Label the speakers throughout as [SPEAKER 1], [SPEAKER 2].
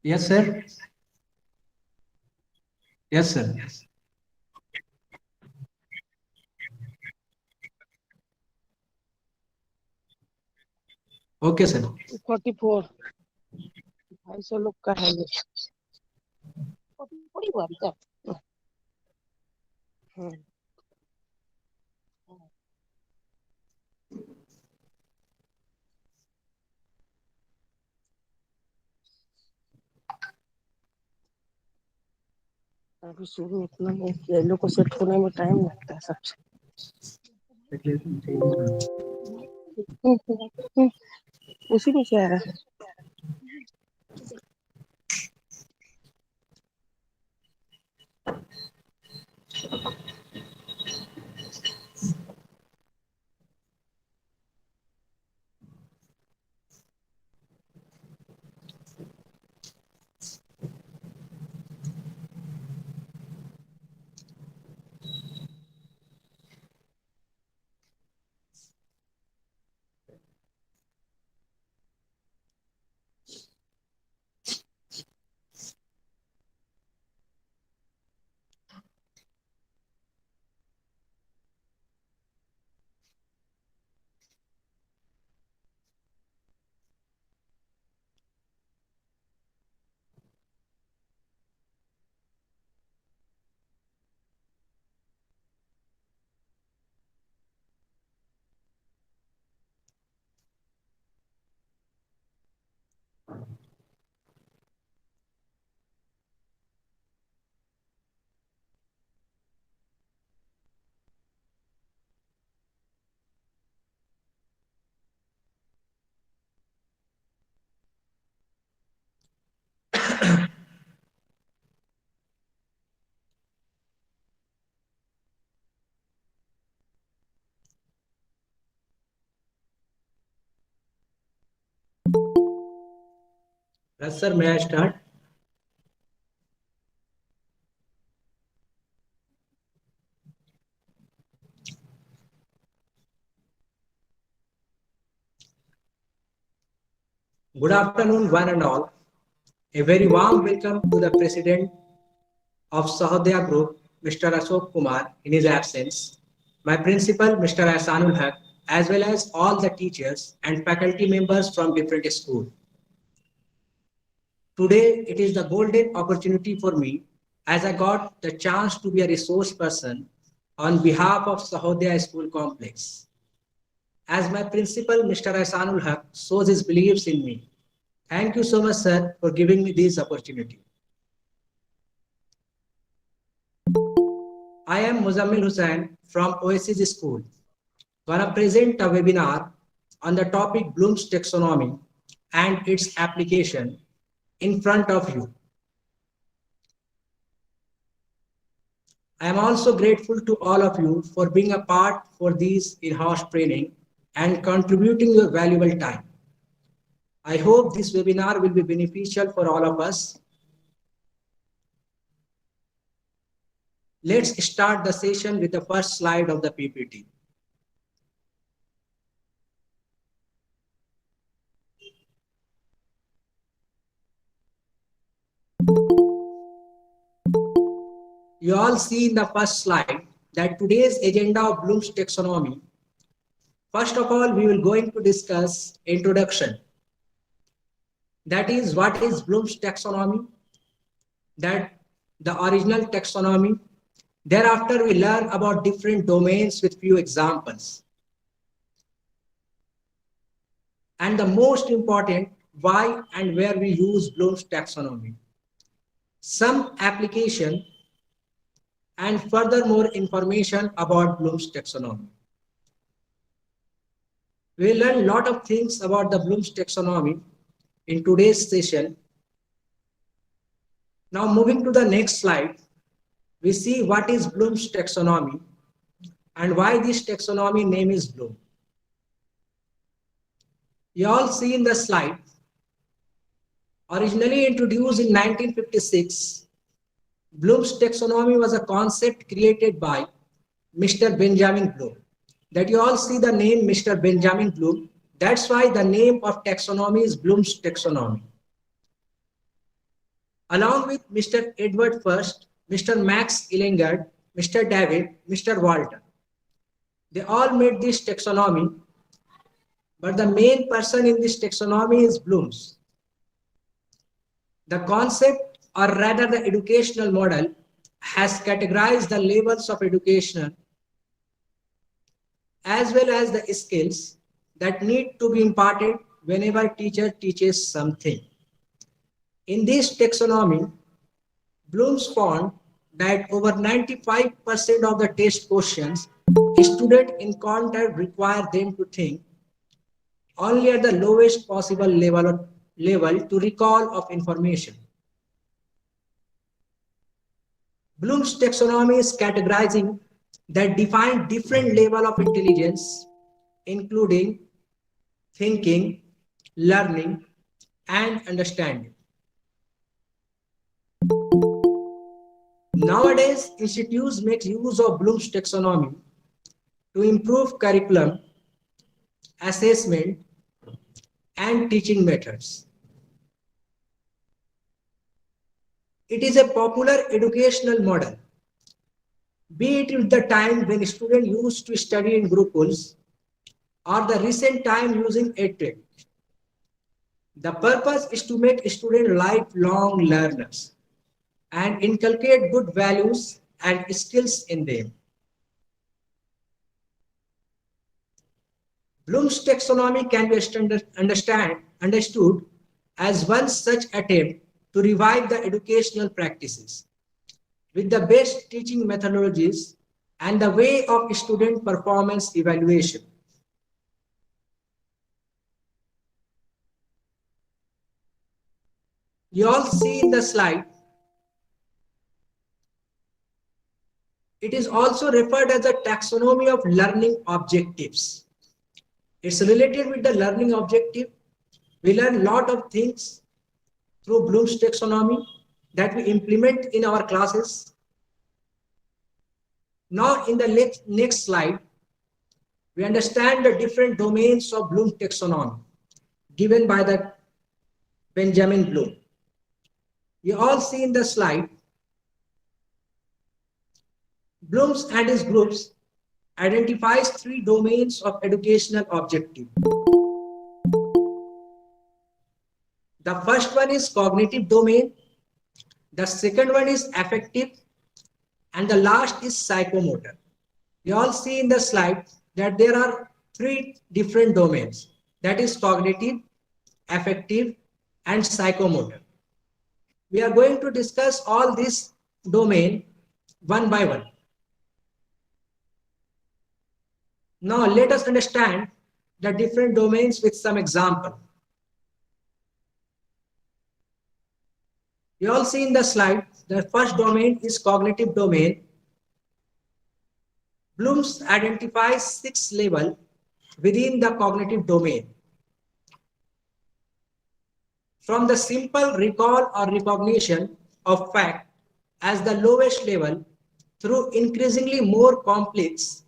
[SPEAKER 1] Yes, sir. Yes, sir. Okay, sir.
[SPEAKER 2] 44 250 लोग का है ये 41 का अभी शुरू उतना नहीं किया इन लोग को सेट होने में टाइम लगता है सबसे उसी में क्या है
[SPEAKER 1] Yes, sir, may I start? Good afternoon, one and all. A very warm welcome to the President of Sahodaya Group, Mr. Ashok Kumar, in his absence, my principal, Mr. Ahsanul Haq, as well as all the teachers and faculty members from different schools. Today, it is the golden opportunity for me as I got the chance to be a resource person on behalf of Sahodaya School Complex. As my principal, Mr. Ahsanul Haq, shows his beliefs in me. Thank you so much, sir, for giving me this opportunity. I am Muzammil Hussain from OASIS School. Gonna present a webinar on the topic Bloom's taxonomy and its application in front of you. I am also grateful to all of you for being a part for this in-house training and contributing your valuable time. I hope this webinar will be beneficial for all of us. Let's start the session with the first slide of the PPT. You all see in the first slide that today's agenda of Bloom's taxonomy. First of all, we will going to discuss introduction. That is, what is Bloom's taxonomy? That the original taxonomy. Thereafter, we learn about different domains with few examples. And the most important, why and where we use Bloom's taxonomy. Some application and furthermore information about Bloom's taxonomy. We will learn a lot of things about the Bloom's taxonomy in today's session. Now moving to the next slide, we see what is Bloom's taxonomy and why this taxonomy name is Bloom. You all see in the slide, originally introduced in 1956, Bloom's taxonomy was a concept created by Mr. Benjamin Bloom. That you all see the name Mr. Benjamin Bloom. That's why the name of taxonomy is Bloom's taxonomy. Along with Mr. Edward First, Mr. Max Illingard, Mr. David, Mr. Walter. They all made this taxonomy, but the main person in this taxonomy is Bloom's. The concept, or rather the educational model, has categorized the levels of education as well as the skills that need to be imparted whenever teacher teaches something. In this taxonomy, Bloom's found that over 95% of the test questions students encounter require them to think only at the lowest possible level to recall of information. Bloom's taxonomy is categorizing that define different level of intelligence, including thinking, learning, and understanding. Nowadays, institutes make use of Bloom's taxonomy to improve curriculum, assessment, and teaching methods. It is a popular educational model, be it at the time when students used to study in gurukuls or the recent time using EdTech. The purpose is to make students lifelong learners and inculcate good values and skills in them. Bloom's taxonomy can be understood as one such attempt to revive the educational practices with the best teaching methodologies and the way of student performance evaluation. You all see in the slide, it is also referred as the taxonomy of learning objectives. It's related with the learning objective. We learn a lot of things through Bloom's taxonomy that we implement in our classes. Now in the next slide, we understand the different domains of Bloom's taxonomy given by the Benjamin Bloom. You all see in the slide, Bloom's and his groups identifies 3 domains of educational objective. The first one is cognitive domain, the second one is affective, and the last is psychomotor. You all see in the slide that there are 3 different domains, that is cognitive, affective, and psychomotor. We are going to discuss all this domain one by one. Now let us understand the different domains with some example. You all see in the slide, the first domain is cognitive domain. Bloom's identifies 6 levels within the cognitive domain. From the simple recall or recognition of fact as the lowest level through increasingly more complex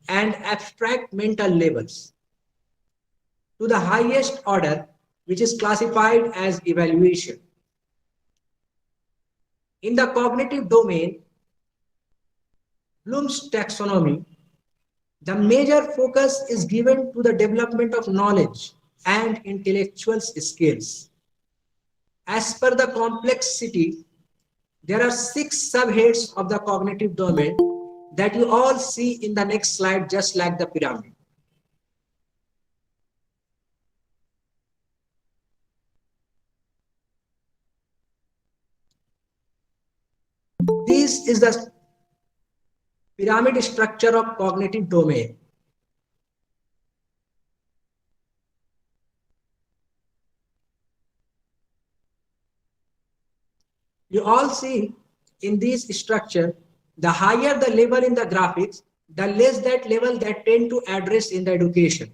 [SPEAKER 1] and abstract mental levels to the highest order, which is classified as evaluation. In the cognitive domain, Bloom's taxonomy, the major focus is given to the development of knowledge and intellectual skills. As per the complexity, there are 6 subheads of the cognitive domain that you all see in the next slide, just like the pyramid. This is the pyramid structure of cognitive domain. You all see in this structure, the higher the level in the graphics, the less that level that tend to address in the education.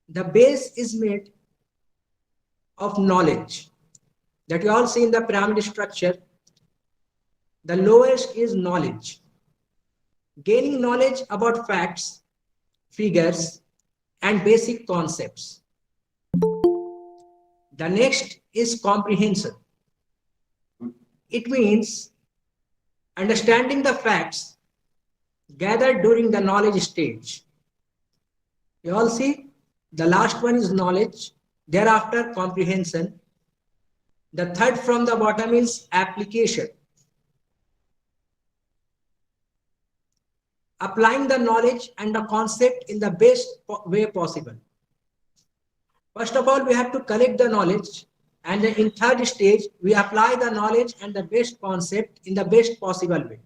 [SPEAKER 1] The base is made of knowledge that you all see in the pyramid structure. The lowest is knowledge, gaining knowledge about facts, figures, and basic concepts. The next is comprehension. It means understanding the facts gathered during the knowledge stage. You all see, the last one is knowledge, thereafter comprehension. The third from the bottom is application. Applying the knowledge and the concept in the best way possible. First of all, we have to collect the knowledge, and then in third stage, we apply the knowledge and the best concept in the best possible way.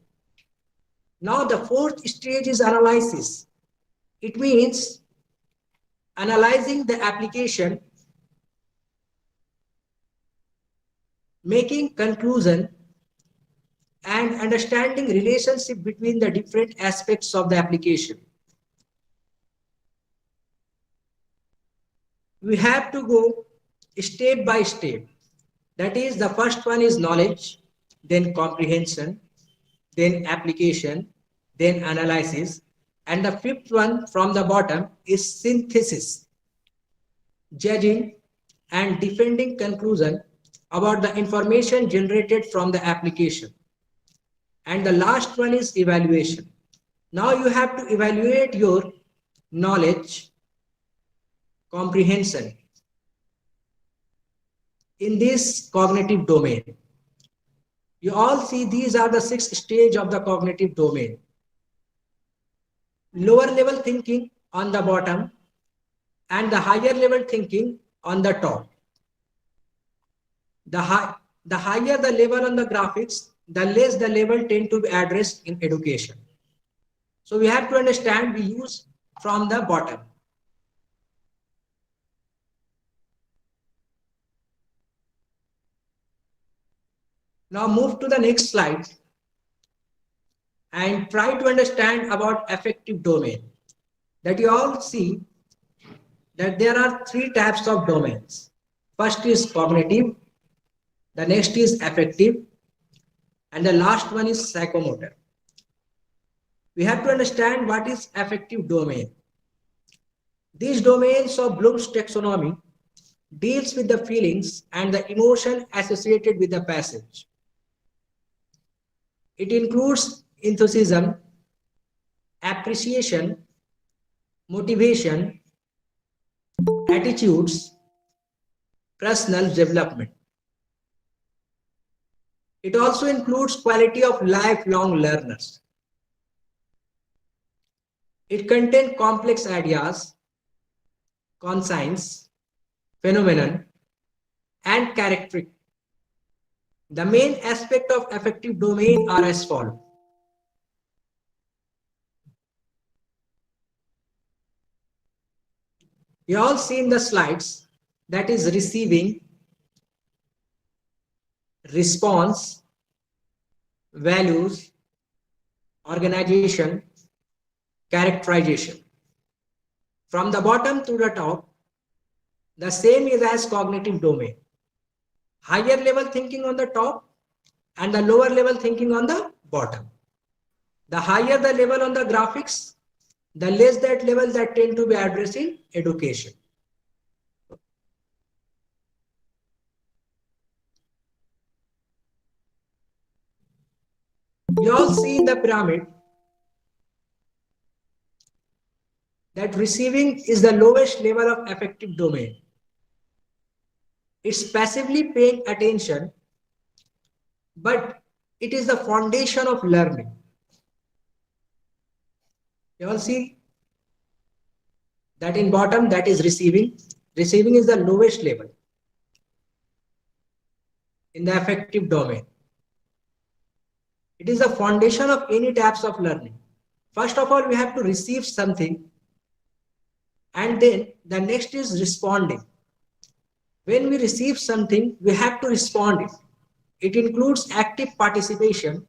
[SPEAKER 1] Now the fourth stage is analysis. It means analyzing the application, making conclusion, and understanding relationship between the different aspects of the application. We have to go step by step. That is, the first one is knowledge, then comprehension, then application, then analysis, and the fifth one from the bottom is synthesis, judging and defending conclusion about the information generated from the application. And the last one is evaluation. Now you have to evaluate your knowledge, comprehension in this cognitive domain. You all see these are the 6 stages of the cognitive domain. Lower level thinking on the bottom and the higher level thinking on the top. The higher the level on the graphics, the less the level tend to be addressed in education. So we have to understand, we use from the bottom. Now move to the next slide and try to understand about affective domain. That you all see that there are 3 types of domains. First is cognitive, the next is affective, and the last one is psychomotor. We have to understand what is affective domain. These domains of Bloom's taxonomy deals with the feelings and the emotion associated with the passage. It includes enthusiasm, appreciation, motivation, attitudes, personal development. It also includes quality of lifelong learners. It contains complex ideas, consigns, phenomenon, and characteristics. The main aspect of affective domain are as follows. You all see in the slides, that is receiving, response, values, organization, characterization. From the bottom to the top, the same is as cognitive domain. Higher level thinking on the top and the lower level thinking on the bottom. The higher the level on the graphics, the less that level that tend to be addressing education. You all see in the pyramid that receiving is the lowest level of affective domain. It's passively paying attention, but it is the foundation of learning. You all see that in bottom, that is receiving. Receiving is the lowest level in the affective domain. It is the foundation of any types of learning. First of all, we have to receive something, and then the next is responding. When we receive something, we have to respond it. It includes active participation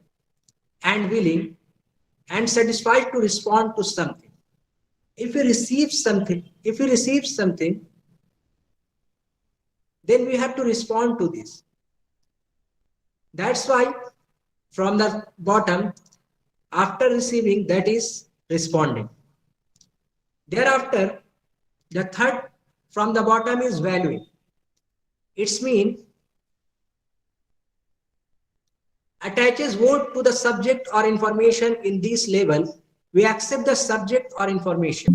[SPEAKER 1] and willing and satisfied to respond to something. If we receive something, then we have to respond to this. That's why from the bottom, after receiving, that is responding. Thereafter, the third from the bottom is valuing. It's mean attaches word to the subject or information in this level. We accept the subject or information.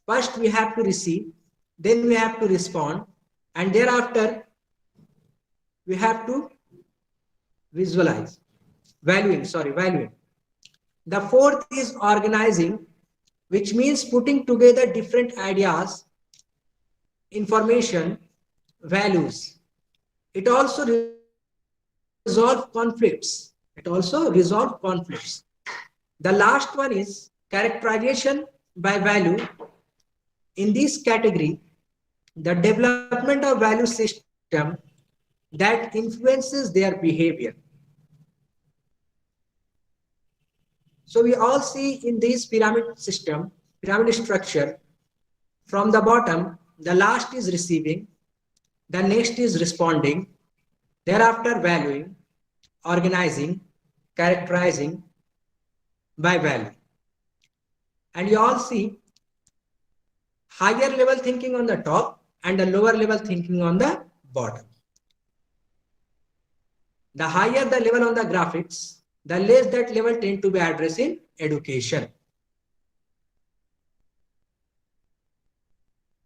[SPEAKER 1] First we have to receive, then we have to respond, and thereafter we have to visualize. Valuing. The fourth is organizing, which means putting together different ideas, information, values. It also resolves conflicts. The last one is characterization by value. In this category, the development of value system that influences their behavior. So we all see in this pyramid system, pyramid structure, from the bottom, the last is receiving, the next is responding, thereafter valuing, organizing, characterizing by value. And you all see higher level thinking on the top and the lower level thinking on the bottom. The higher the level on the graphics, the less that level tend to be addressing education.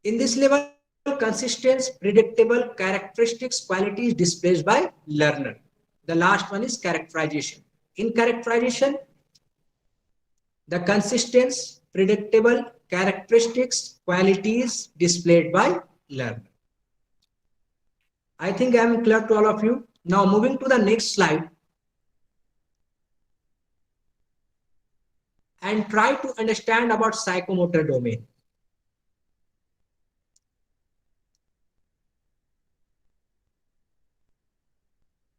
[SPEAKER 1] In this level, consistence, predictable characteristics, qualities displayed by learner. The last one is characterization. In characterization, the consistence, predictable characteristics, qualities displayed by learner. I think I am clear to all of you. Now moving to the next slide and try to understand about psychomotor domain.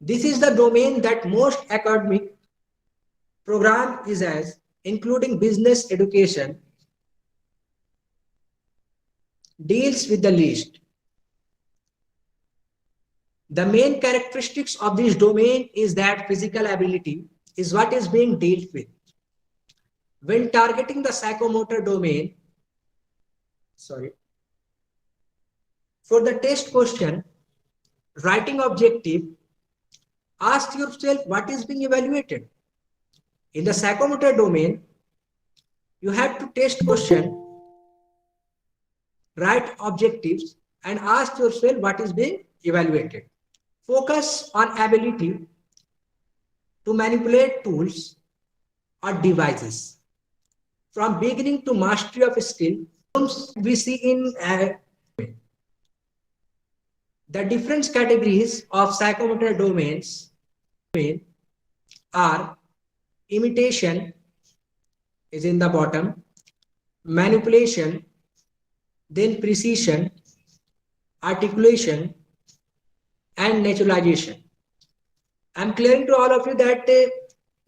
[SPEAKER 1] This is the domain that most academic program is as, including business education, deals with the least. The main characteristics of this domain is that physical ability is what is being dealt with. When targeting the psychomotor domain, for the test question, writing objective, ask yourself what is being evaluated. In the psychomotor domain, you have to test question, write objectives, and ask yourself what is being evaluated. Focus on ability to manipulate tools or devices. From beginning to mastery of a skill, we see in the different categories of psychomotor domains are imitation is in the bottom, manipulation, then precision, articulation, and naturalization. I'm clearing to all of you that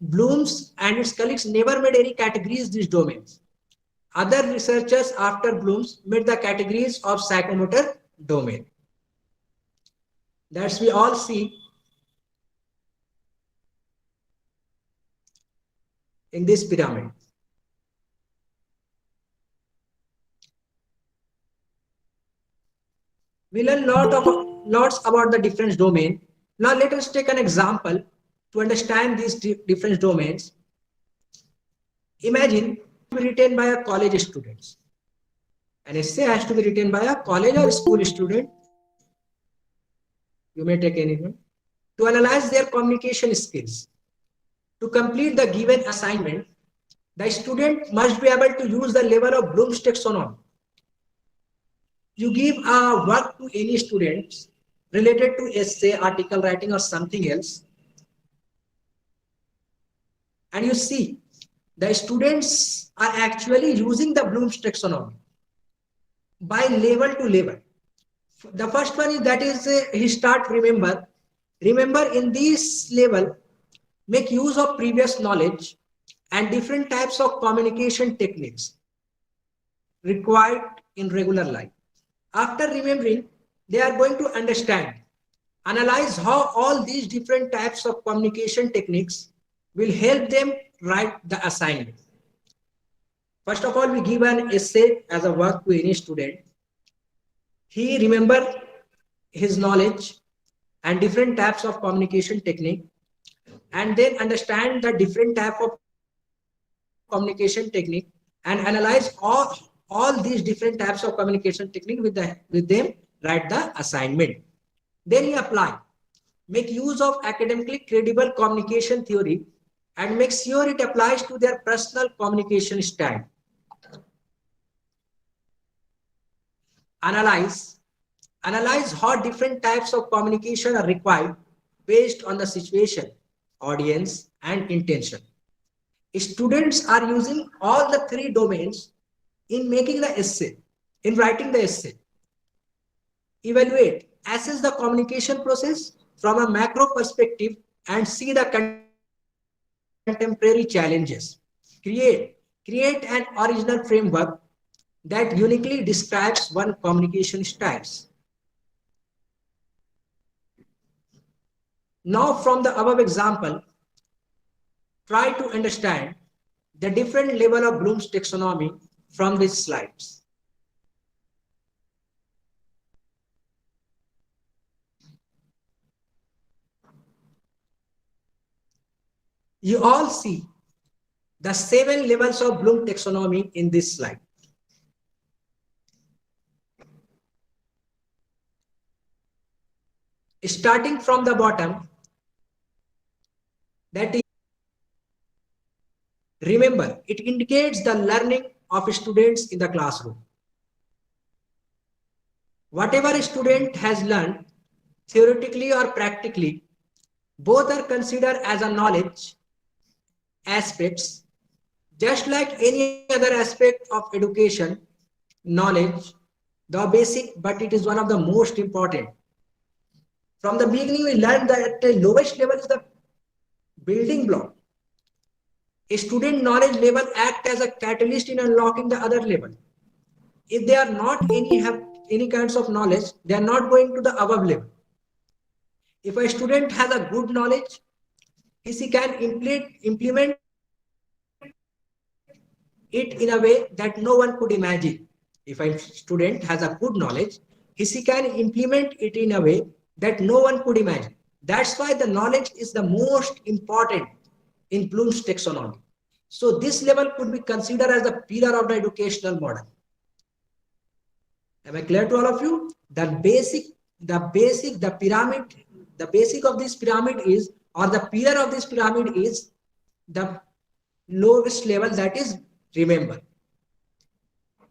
[SPEAKER 1] Bloom's and its colleagues never made any categories these domains. Other researchers after Bloom's made the categories of psychomotor domain. That's we all see in this pyramid. We learn lots about the different domain. Now let us take an example to understand these different domains. Imagine to be written by a college student. An essay has to be written by a college or school student. You may take anyone. To analyze their communication skills. To complete the given assignment, the student must be able to use the level of Bloom's taxonomy. You give a work to any students related to essay, article writing, or something else, and you see the students are actually using the Bloom's taxonomy by level to level. The first one is that is he start remember in this level, make use of previous knowledge and different types of communication techniques required in regular life. After remembering, they are going to understand, analyze how all these different types of communication techniques will help them write the assignment. First of all, we give an essay as a work to any student. He remember his knowledge and different types of communication technique, and then understand the different type of communication technique and analyze all these different types of communication technique with them, write the assignment. Then he apply, make use of academically credible communication theory and make sure it applies to their personal communication style. Analyze how different types of communication are required based on the situation, audience, and intention. Students are using all the three domains in making the essay, in writing the essay. Evaluate, assess the communication process from a macro perspective and see the contemporary challenges. Create an original framework that uniquely describes one communication styles. Now from the above example, try to understand the different level of Bloom's taxonomy from these slides. You all see the 7 levels of Bloom taxonomy in this slide. Starting from the bottom, that is, remember, it indicates the learning of students in the classroom. Whatever a student has learned, theoretically or practically, both are considered as a knowledge aspects, just like any other aspect of education, knowledge, the basic, but it is one of the most important. From the beginning, we learned that the lowest level is the building block. A student knowledge level acts as a catalyst in unlocking the other level. If they are not have any kinds of knowledge, they are not going to the above level. If a student has a good knowledge, he can implement it in a way that no one could imagine. If a student has a good knowledge, he can implement it in a way that no one could imagine. That's why the knowledge is the most important in Bloom's taxonomy. So this level could be considered as the pillar of the educational model. Am I clear to all of you? The basic of this pyramid is, or the pillar of this pyramid is the lowest level, that is remember.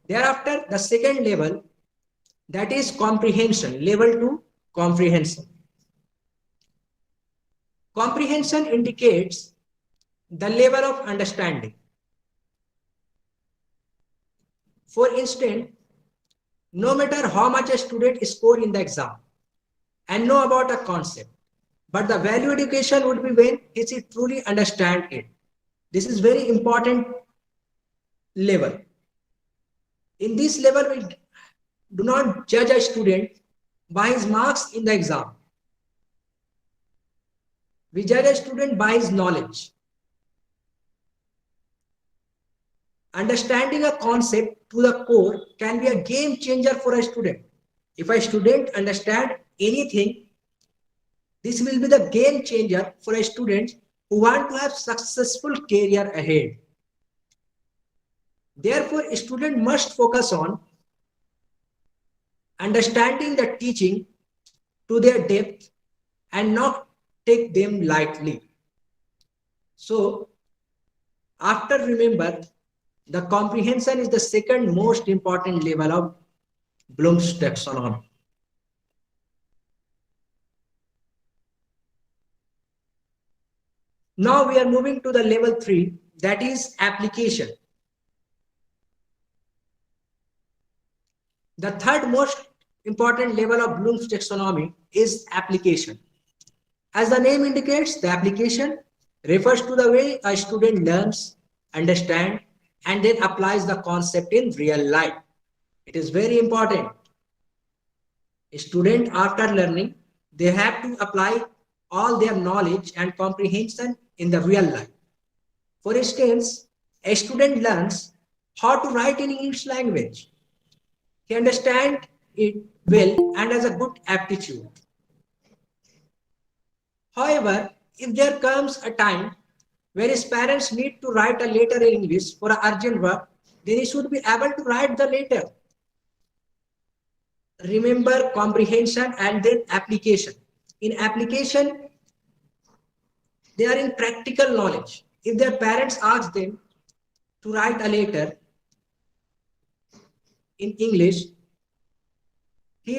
[SPEAKER 1] Thereafter, the second level, that is comprehension, level 2 comprehension. Comprehension indicates the level of understanding. For instance, no matter how much a student score in the exam and know about a concept, but the value education would be when he truly understand it. This is very important level. In this level, we do not judge a student by his marks in the exam. We judge a student by his knowledge. Understanding a concept to the core can be a game changer for a student. If a student understands anything, this will be the game changer for a student who want to have successful career ahead. Therefore, a student must focus on understanding the teaching to their depth and not take them lightly. So, after remember, the comprehension is the second most important level of Bloom's taxonomy. Now we are moving to the level 3, that is application. The third most important level of Bloom's taxonomy is application. As the name indicates, the application refers to the way a student learns, understands, and then applies the concept in real life. It is very important. A student, after learning, they have to apply all their knowledge and comprehension in the real life. For instance, a student learns how to write in English language. He understands it well and has a good aptitude. However, if there comes a time where his parents need to write a letter in English for an urgent work, then he should be able to write the letter. Remember comprehension and then application. In application, they are in practical knowledge. If their parents ask them to write a letter in English, he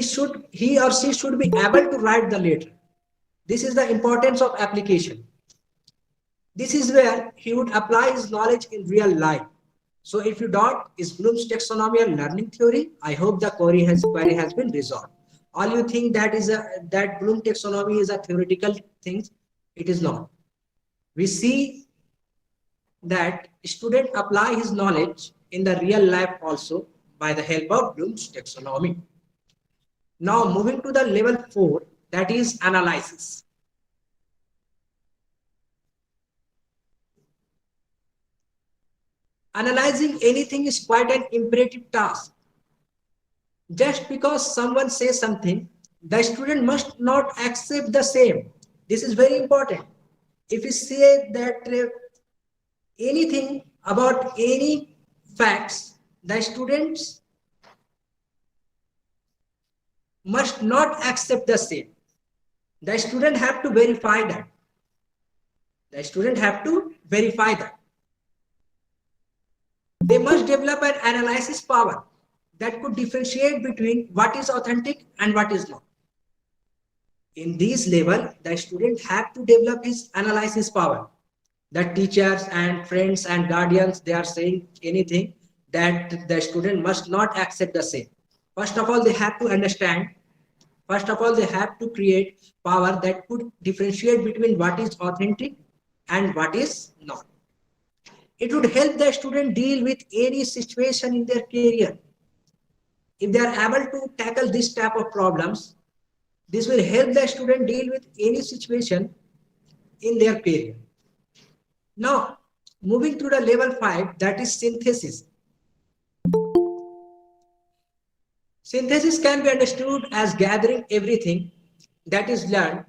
[SPEAKER 1] or she should be able to write the letter. This is the importance of application. This is where he would apply his knowledge in real life. So if you doubt, is Bloom's taxonomy a learning theory? I hope the query has been resolved. All you think that Bloom taxonomy is a theoretical thing, it is not. We see that student apply his knowledge in the real life also by the help of Bloom's taxonomy. Now moving to the level 4, that is analysis. Analyzing anything is quite an imperative task. Just because someone says something, the student must not accept the same. This is very important. If you say that anything about any facts, the students must not accept the same. The student have to verify that. The student have to verify that. They must develop an analysis power that could differentiate between what is authentic and what is not. In this level, the student have to develop his analysis power. The teachers and friends and guardians, they are saying anything, that the student must not accept the same. First of all, they have to understand. First of all, they have to create power that could differentiate between what is authentic and what is not. It would help the student deal with any situation in their career. If they are able to tackle this type of problems, This will help the student deal with any situation in their career. Now, moving to the level 5, that is synthesis. Synthesis can be understood as gathering everything that is learned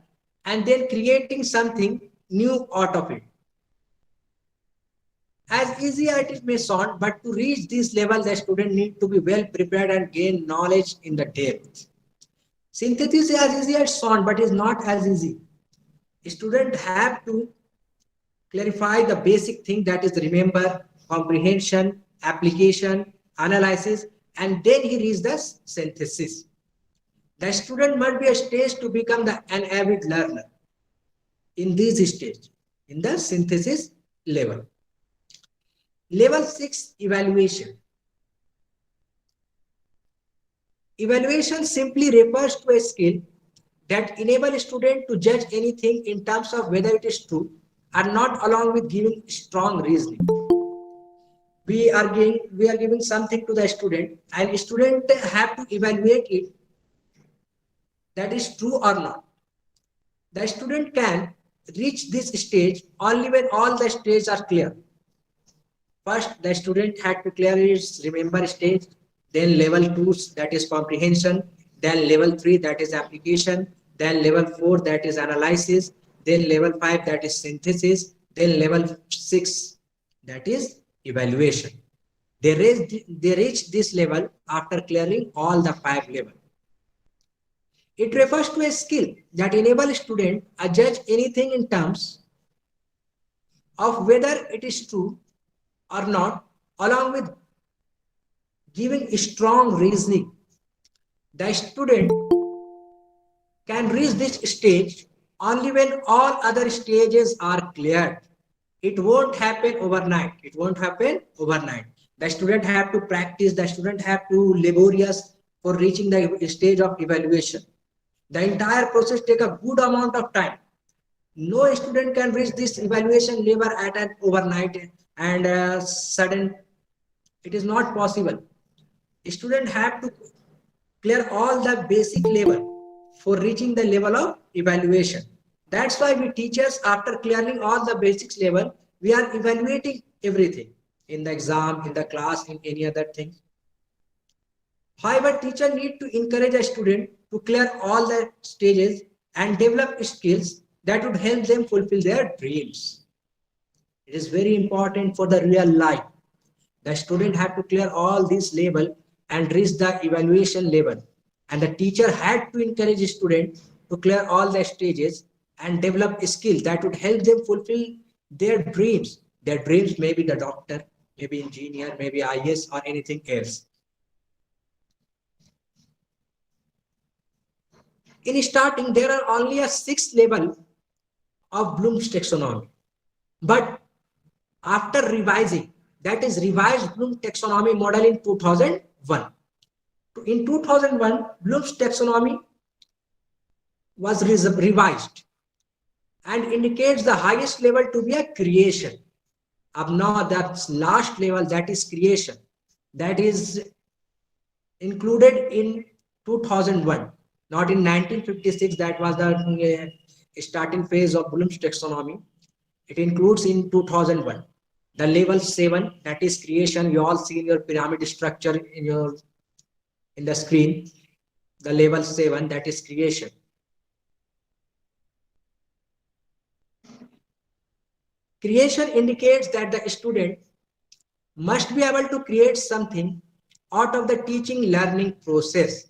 [SPEAKER 1] and then creating something new out of it. As easy as it may sound, but to reach this level, the student needs to be well prepared and gain knowledge in the depth. Synthesis is as easy as sound, but is not as easy. Students have to clarify the basic thing, that is remember, comprehension, application, analysis, and then he reaches the synthesis. The student must be a stage to become an avid learner in this stage, in the synthesis level. Level 6, evaluation. Evaluation simply refers to a skill that enables a student to judge anything in terms of whether it is true or not, along with giving strong reasoning. We are giving something to the student, and student have to evaluate it, that is true or not. The student can reach this stage only when all the stages are clear. First, the student had to clear his remember stage, then level 2, that is comprehension, then level 3, that is application, then level 4, that is analysis, then level 5, that is synthesis, then level 6, that is evaluation. They reach this level after clearing all the 5 levels. It refers to a skill that enables student to judge anything in terms of whether it is true or not, along with giving strong reasoning. The student can reach this stage only when all other stages are cleared. It won't happen overnight. It won't happen overnight. The student have to practice. The student have to laborious for reaching the stage of evaluation. The entire process takes a good amount of time. No student can reach this evaluation level at an overnight and sudden. It is not possible. Students have to clear all the basic level for reaching the level of evaluation. That's why we teachers, after clearing all the basics level, we are evaluating everything in the exam, in the class, in any other thing. However, teacher need to encourage a student to clear all the stages and develop skills that would help them fulfill their dreams. It is very important for the real life. The student have to clear all these level and reach the evaluation level. And the teacher had to encourage students to clear all the stages and develop skills that would help them fulfill their dreams. Their dreams may be the doctor, maybe engineer, maybe IS or anything else. In starting, there are only a 6 level of Bloom's taxonomy. But after revising, that is revised Bloom's taxonomy model in 2001. In 2001, Bloom's taxonomy was revised and indicates the highest level to be a creation. Now that last level, that is creation, that is included in 2001, not in 1956. That was the starting phase of Bloom's taxonomy. It includes in 2001 the level 7, that is creation. You all see in your pyramid structure in the screen, the level 7, that is creation. Creation indicates that the student must be able to create something out of the teaching learning process.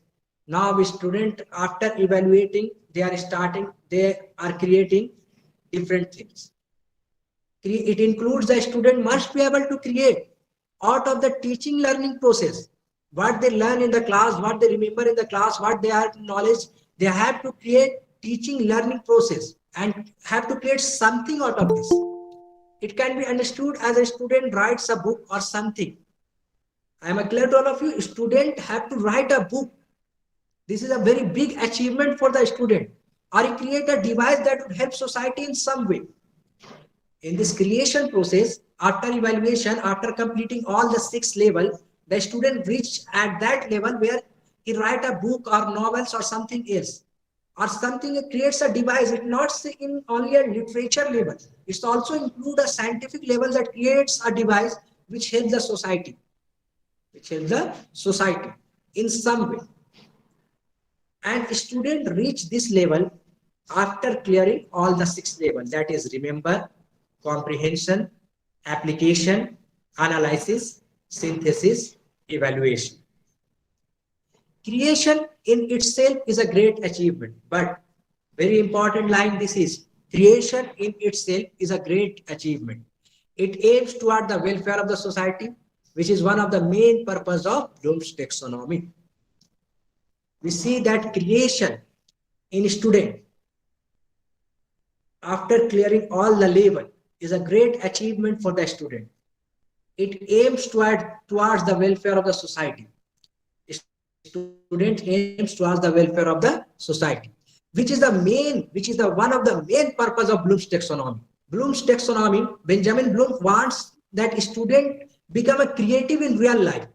[SPEAKER 1] Now the student, after evaluating, they are creating different things. It includes the student must be able to create out of the teaching learning process. What they learn in the class, what they remember in the class, what they have knowledge, they have to create teaching learning process and have to create something out of this. It can be understood as a student writes a book or something. I am clear to all of you, student have to write a book. This is a very big achievement for the student. Or he create a device that would help society in some way. In this creation process, after evaluation, after completing all the 6 levels, the student reached at that level where he write a book or novels or something else. or something that creates a device. It's not in only a literature level. It's also include a scientific level that creates a device which helps the society, in some way. And student reach this level after clearing all the 6 levels. That is, remember, comprehension, application, analysis, synthesis, evaluation. Creation in itself is a great achievement, but very important line this is, creation in itself is a great achievement. It aims toward the welfare of the society, which is one of the main purpose of Bloom's taxonomy. We see that creation in student after clearing all the level is a great achievement for the student. It aims towards the welfare of the society. Student aims towards the welfare of the society, which is one of the main purpose of Bloom's taxonomy. Bloom's taxonomy, Benjamin Bloom wants that student become a creative in real life.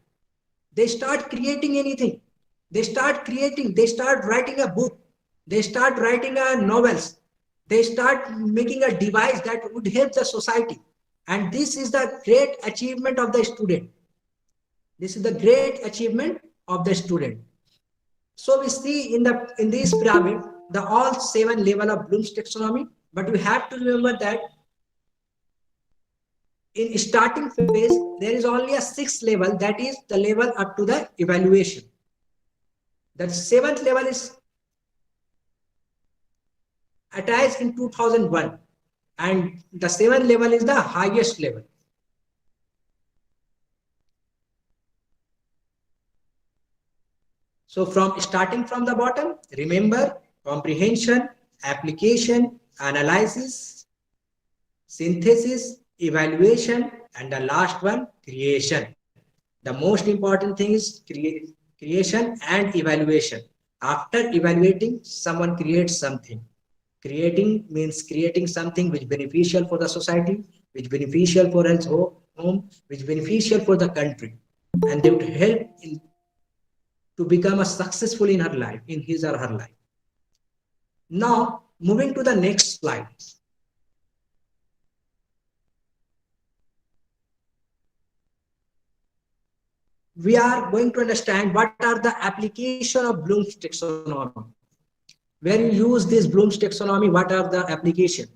[SPEAKER 1] They start creating anything. They start writing a book. They start writing novels. They start making a device that would help the society. And this is the great achievement of the student. This is the great achievement of the student. So we see in this pyramid the all 7 level of Bloom's taxonomy, but we have to remember that in starting phase there is only a 6th level, that is the level up to the evaluation. The 7th level is attached in 2001, and the 7th level is the highest level. So starting from the bottom, remember, comprehension, application, analysis, synthesis, evaluation, and the last one, creation. The most important thing is creation and evaluation. After evaluating, someone creates something. Creating means creating something which is beneficial for the society, which is beneficial for his home, which is beneficial for the country, and they would help to become a successful in her life, in his or her life. Now, moving to the next slide. We are going to understand what are the application of Bloom's taxonomy. Where you use this Bloom's taxonomy, what are the application?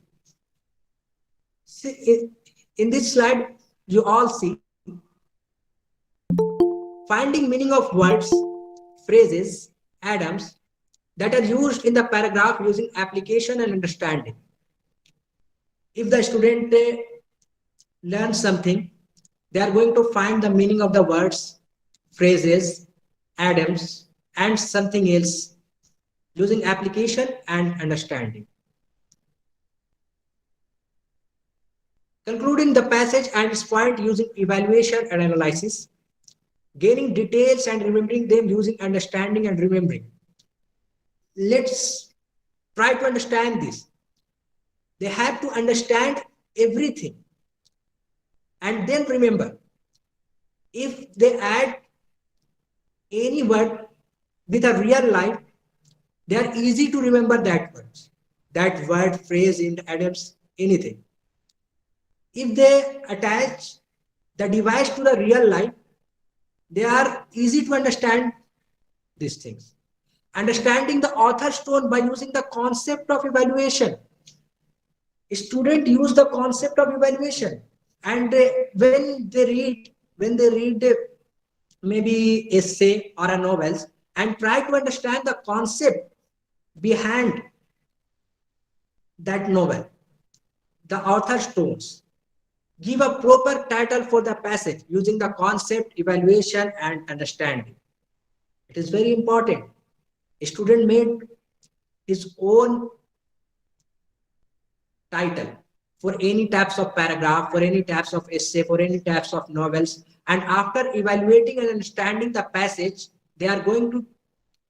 [SPEAKER 1] See, in this slide, you all see finding meaning of words, phrases, atoms that are used in the paragraph using application and understanding. If the student learns something, they are going to find the meaning of the words, phrases, atoms, and something else using application and understanding. Concluding the passage and its point using evaluation and analysis, gaining details and remembering them using understanding and remembering. Let's try to understand this. They have to understand everything and then remember. If they add any word with a real life, they are easy to remember that word, phrase, in atoms, anything. If they attach the device to the real life, they are easy to understand these things. Understanding the author's tone by using the concept of evaluation. Students use the concept of evaluation, and when they read maybe essay or a novels and try to understand the concept behind that novel, the author's tones. Give a proper title for the passage using the concept, evaluation, and understanding. It is very important. A student made his own title for any types of paragraph, for any types of essay, for any types of novels. And after evaluating and understanding the passage, they are going to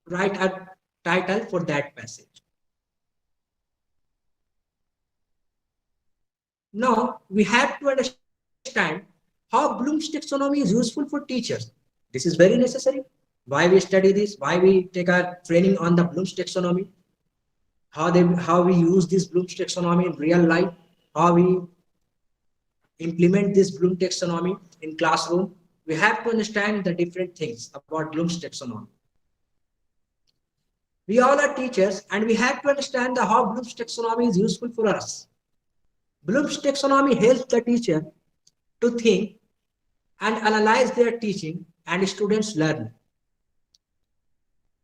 [SPEAKER 1] write a title for that passage. Now, we have to understand how Bloom's taxonomy is useful for teachers. This is very necessary. Why we study this? Why we take our training on the Bloom's taxonomy? how we use this Bloom's taxonomy in real life, how we implement this Bloom taxonomy in classroom, we have to understand the different things about Bloom's taxonomy. We all are teachers and we have to understand how Bloom's taxonomy is useful for us. Bloom's taxonomy helps the teacher to think and analyze their teaching and students learn.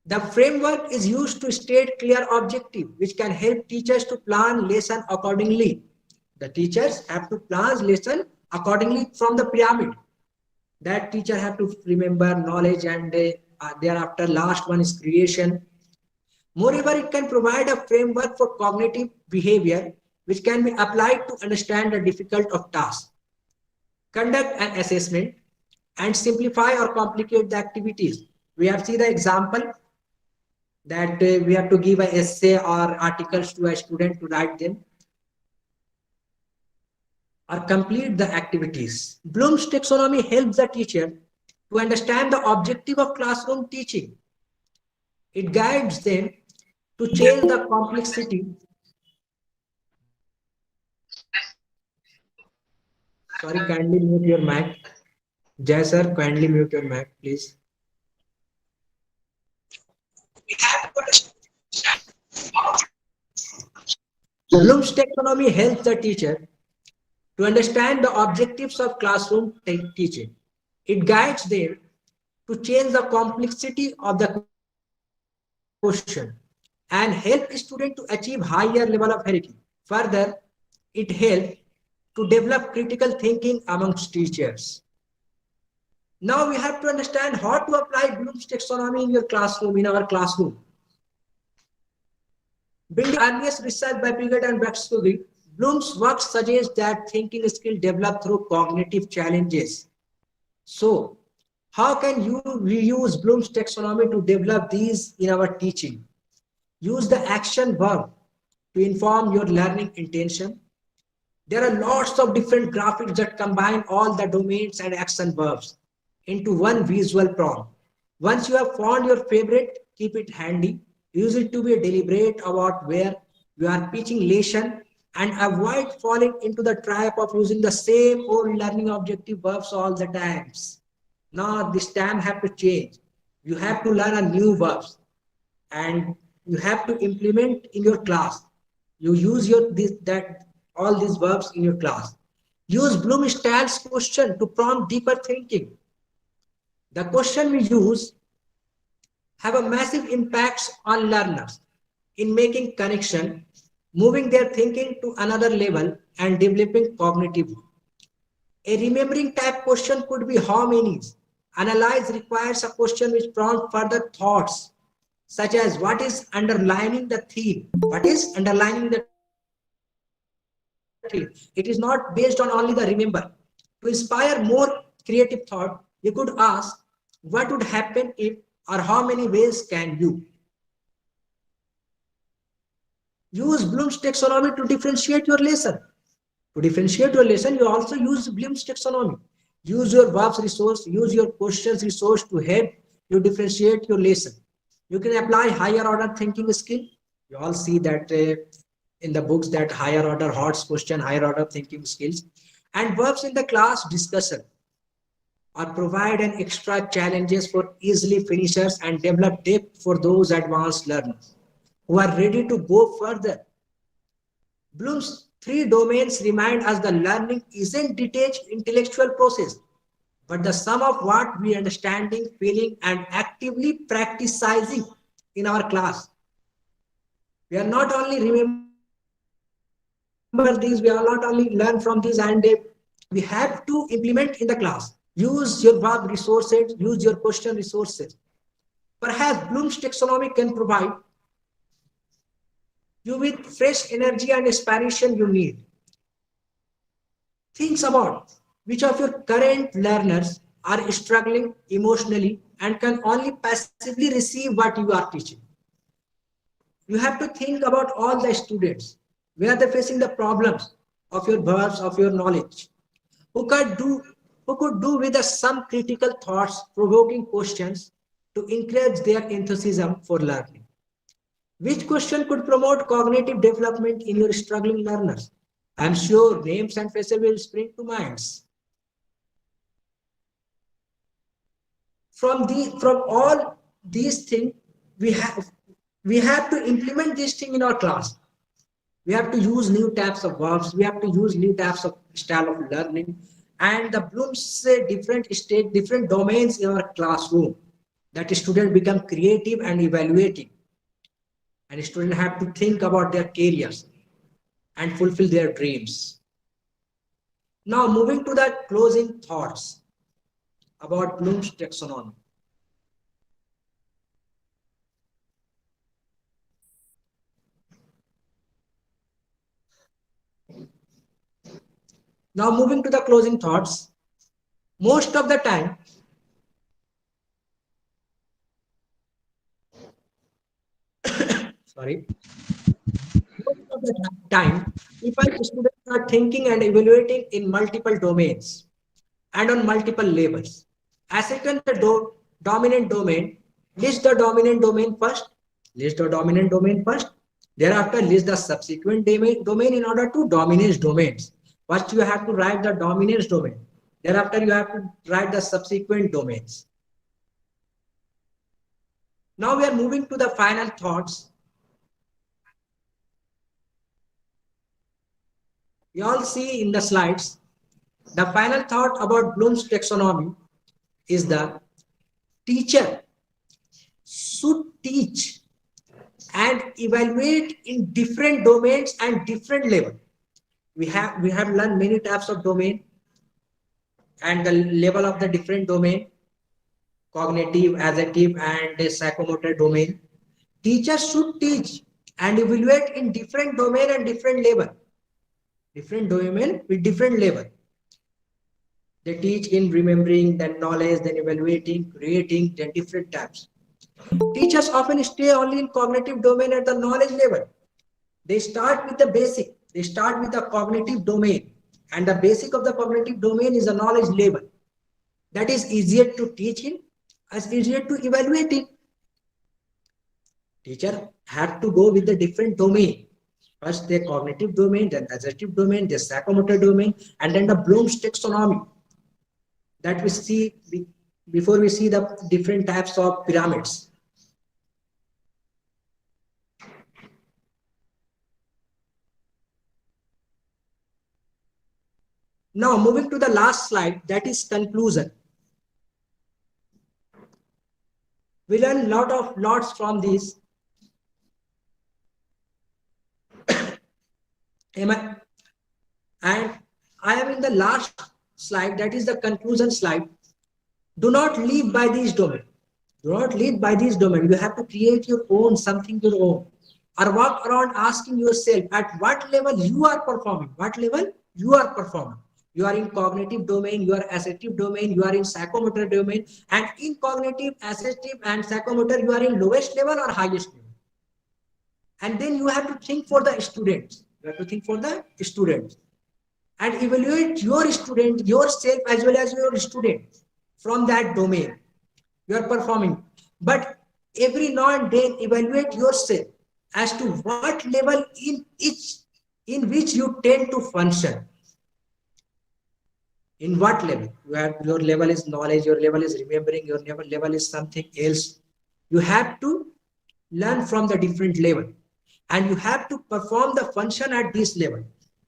[SPEAKER 1] The framework is used to state clear objectives which can help teachers to plan lesson accordingly. The teachers have to plan lesson accordingly from the pyramid. That teacher have to remember knowledge and thereafter last one is creation. Moreover, it can provide a framework for cognitive behavior which can be applied to understand the difficult of tasks, conduct an assessment, and simplify or complicate the activities. We have seen the example that we have to give an essay or articles to a student to write them or complete the activities. Bloom's taxonomy helps the teacher to understand the objective of classroom teaching. It guides them to change the complexity. Sorry, kindly mute your mic. Jai sir, kindly mute your mic, please. Bloom's taxonomy helps the teacher to understand the objectives of classroom teaching. It guides them to change the complexity of the question and help students to achieve higher level of hierarchy. Further, it helps to develop critical thinking amongst teachers. Now we have to understand how to apply Bloom's taxonomy in your classroom, in our classroom. Building earliest research by Piaget and Baxter, Bloom's work suggests that thinking skill developed through cognitive challenges. So, how can we use Bloom's taxonomy to develop these in our teaching? Use the action verb to inform your learning intention. There are lots of different graphics that combine all the domains and action verbs into one visual prompt. Once you have found your favorite, keep it handy. Use it to be deliberate about where you are pitching lesson and avoid falling into the trap of using the same old learning objective verbs all the times. Now this time have to change. You have to learn a new verbs and you have to implement in your class. You use all these verbs in your class. Use Bloom-Styles question to prompt deeper thinking. The question we use have a massive impacts on learners in making connection, moving their thinking to another level and developing cognitive. A remembering type question could be how many. Analyze requires a question which prompts further thoughts, such as what is underlining the theme? What is underlining the theme? It is not based on only the remember. To inspire more creative thought, you could ask, what would happen if, or how many ways can you? Use Bloom's taxonomy to differentiate your lesson. To differentiate your lesson, you also use Bloom's taxonomy. Use your verbs resource, use your questions resource to help you differentiate your lesson. You can apply higher order thinking skill. You all see that in the books that higher order HOTS question, higher order thinking skills. And verbs in the class discussion or provide an extra challenges for easily finishers and develop depth for those advanced learners who are ready to go further. Bloom's 3 domains remind us the learning isn't detached intellectual process, but the sum of what we understanding, feeling, and actively practicing in our class. We are not only remember these, we are not only learn from these, and we have to implement in the class. Use your verb resources, use your question resources. Perhaps Bloom's taxonomy can provide you with fresh energy and inspiration you need. Think about which of your current learners are struggling emotionally and can only passively receive what you are teaching. You have to think about all the students, where they're facing the problems of your verbs, of your knowledge, who could do with some critical thoughts, provoking questions to encourage their enthusiasm for learning. Which question could promote cognitive development in your struggling learners? I'm sure names and faces will spring to minds. From all these things, we have to implement this thing in our class. We have to use new types of verbs. We have to use new types of style of learning. And the Bloom's say different domains in our classroom that students become creative and evaluating. And students have to think about their careers and fulfill their dreams. Now, moving to the closing thoughts about Bloom's taxonomy. Now, moving to the closing thoughts, most of the time, sorry, most of the time, people, students are thinking and evaluating in multiple domains and on multiple levels. Ascertain the dominant domain, list the dominant domain first, list the dominant domain first, thereafter list the subsequent domain in order to dominance domains. First, you have to write the dominance domain. Thereafter, you have to write the subsequent domains. Now we are moving to the final thoughts. You all see in the slides, the final thought about Bloom's taxonomy is the teacher should teach and evaluate in different domains and different level. We have learned many types of domain and the level of the different domain, cognitive, affective, and psychomotor domain. Teachers should teach and evaluate in different domain and different level. Different domain with different level. They teach in remembering, then knowledge, then evaluating, creating, then different types. Teachers often stay only in cognitive domain at the knowledge level. They start with the basic. They start with the cognitive domain. And the basic of the cognitive domain is the knowledge level. That is easier to teach in, as easier to evaluate in. Teacher have to go with the different domain. First, the cognitive domain, then assertive domain, the psychomotor domain, and then the Bloom's taxonomy. That we see before we see the different types of pyramids. Now, moving to the last slide, that is conclusion. We learn lots from this. And I am in the last slide, that is the conclusion slide. Do not live by this domain. Do not live by this domain. You have to create your own, something your own. Or walk around asking yourself at what level you are performing. What level you are performing. You are in cognitive domain, you are assertive domain, you are in psychomotor domain, and in cognitive, assertive, and psychomotor, you are in lowest level or highest level. And then you have to think for the students. You have to think for the students and evaluate your student, yourself as well as your student from that domain you are performing. But every now and then evaluate yourself as to what level in which you tend to function. In what level? Your level is knowledge, your level is remembering, your level is something else. You have to learn from the different level. And you have to perform the function at this level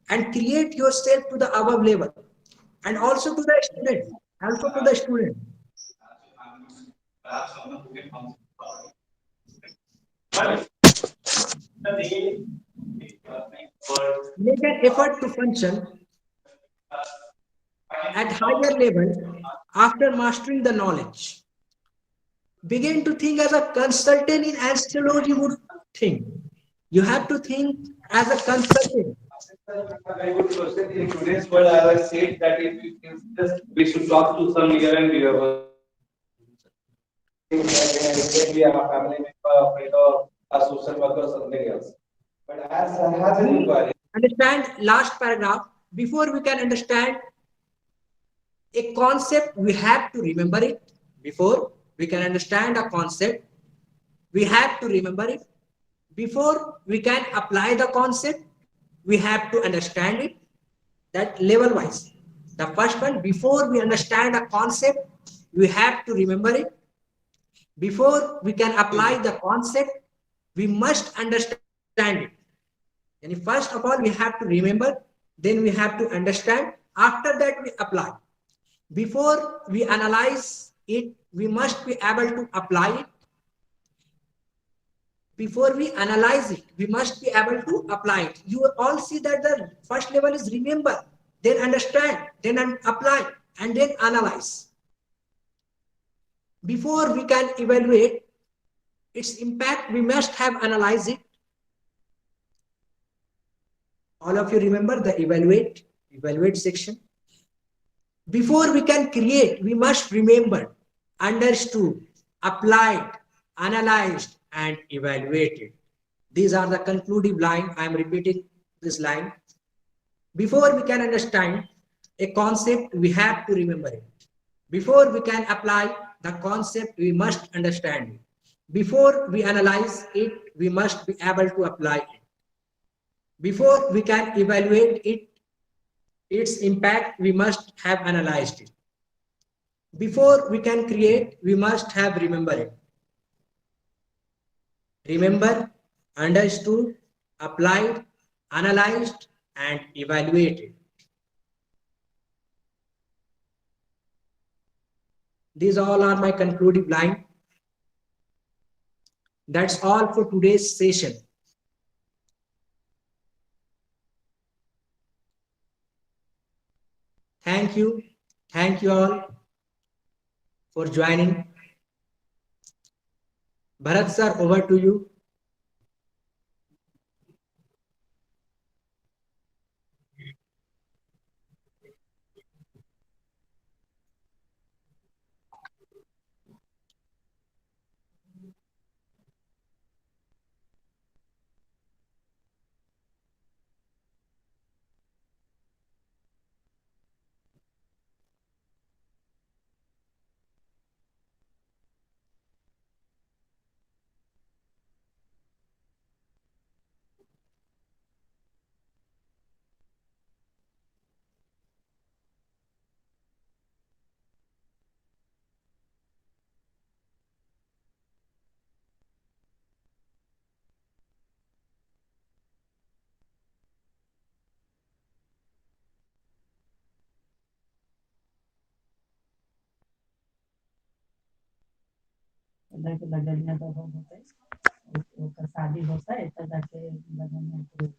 [SPEAKER 1] and create yourself to the above level, and also to the student, make an effort to function at higher level after mastering the knowledge. Begin to think as a consultant in astrology would think. You have to think as a consultant.
[SPEAKER 3] Very good question. In today's world, I have said that if just we should talk to some near and dear ones. Maybe a family member, a friend, or a social worker, or something else. But as an inquiry,
[SPEAKER 1] Understand last paragraph. Before we can understand a concept, we have to remember it. Before we can understand a concept, we have to remember it. Before we can apply the concept, we have to understand it, that level wise. The first one, before we understand a concept, we have to remember it. Before we can apply the concept, we must understand it. And first of all, we have to remember, then we have to understand. After that, we apply. Before we analyze it, we must be able to apply it. Before we analyze it, we must be able to apply it. You all see that the first level is remember, then understand, then apply, and then analyze. Before we can evaluate its impact, we must have analyzed it. All of you remember the evaluate section. Before we can create, we must remember, understood, applied, analyzed, and evaluated. These are the conclusive line. I am repeating this line. Before we can understand a concept, we have to remember it. Before we can apply the concept, we must understand it. Before we analyze it, we must be able to apply it. Before we can evaluate it, its impact, we must have analyzed it. Before we can create, we must have remembered it. Remember, understood, applied, analyzed, and evaluated. These all are my concluding line. That's all for today's session. Thank you. Thank you all for joining. Bharat sir, over to you.
[SPEAKER 2] लगन होता है, शादी होता है तब जाके लगन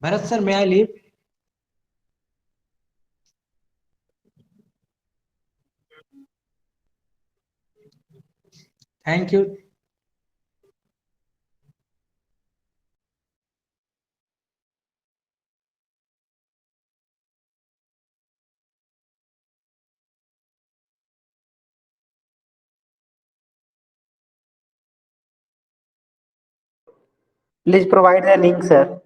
[SPEAKER 1] Bharat sir, may I leave? Thank you.
[SPEAKER 4] Please provide the link, sir.